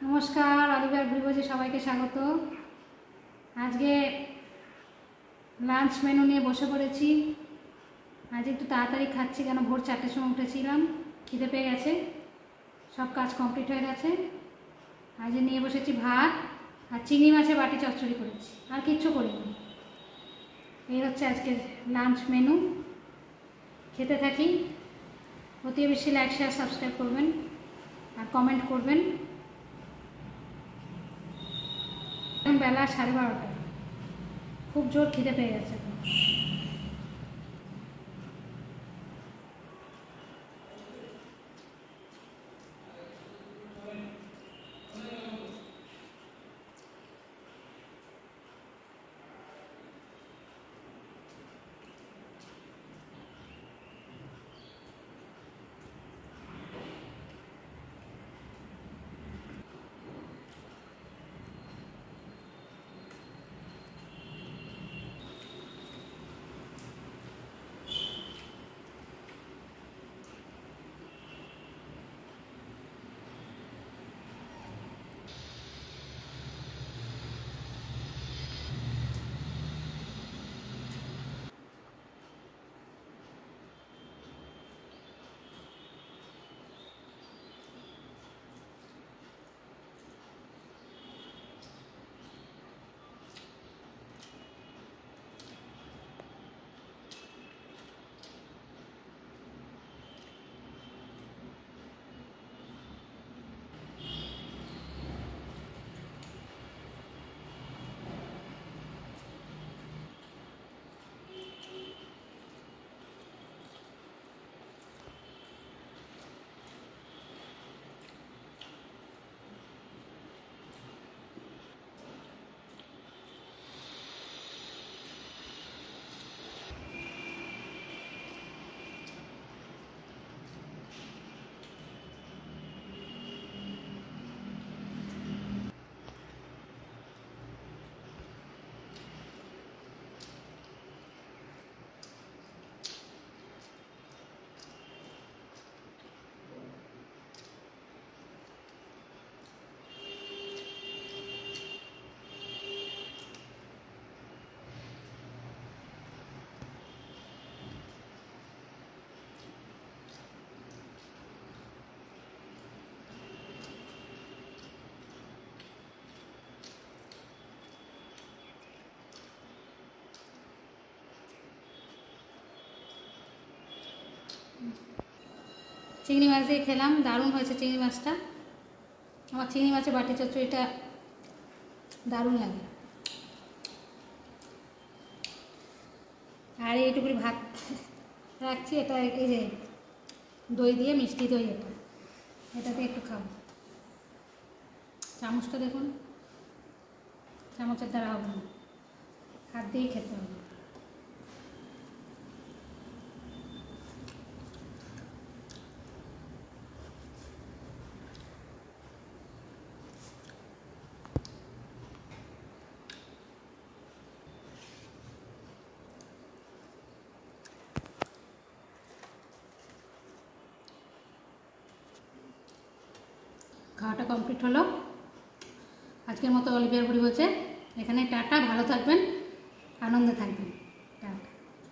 নমস্কার, অলিভার ভুরিভোজে সবাইকে স্বাগত। আজকে লাঞ্চ মেনু নিয়ে বসে পড়েছি। আজ একটু তাড়াতাড়ি খাচ্ছি, কেন ভোর 4টের সময় উঠেছিলাম, খিদে পেয়ে গেছে, সব কাজ কমপ্লিট হয়ে গেছে। আজ নিয়ে বসেছি ভাত আর চিংড়ি মাছের বাটি চচ্চড়ি করেছি, আর কিচ্ছু করিনি। এই হচ্ছে আজকের লাঞ্চ মেনু। খেতে থাকি। অতি বেশি লাইক শেয়ার সাবস্ক্রাইব করবেন আর কমেন্ট করবেন। এখন বেলা 12:30, খুব জোর খিদে পেয়ে গেছে। চিংড়ি মাছ দিয়ে খেলাম, দারুণ হয়েছে চিংড়ি মাছটা। আমার চিংড়ি মাছের বাটি চচ্চড়িটা দারুণ লাগে। আর এইটুকুনি ভাত রাখছি, এটা এই যে দই দিয়ে, মিষ্টি দই, এটাতে একটু খাবো। চামচটা দেখুন, চামচের দ্বারা হবে না, হাত দিয়েই খেতে হবে। খাওয়াটা কমপ্লিট হলো। আজকের মতো অলিভিয়ার ভুরিভোজে এখানে টাটা। ভালো থাকবেন, আনন্দে থাকবেন।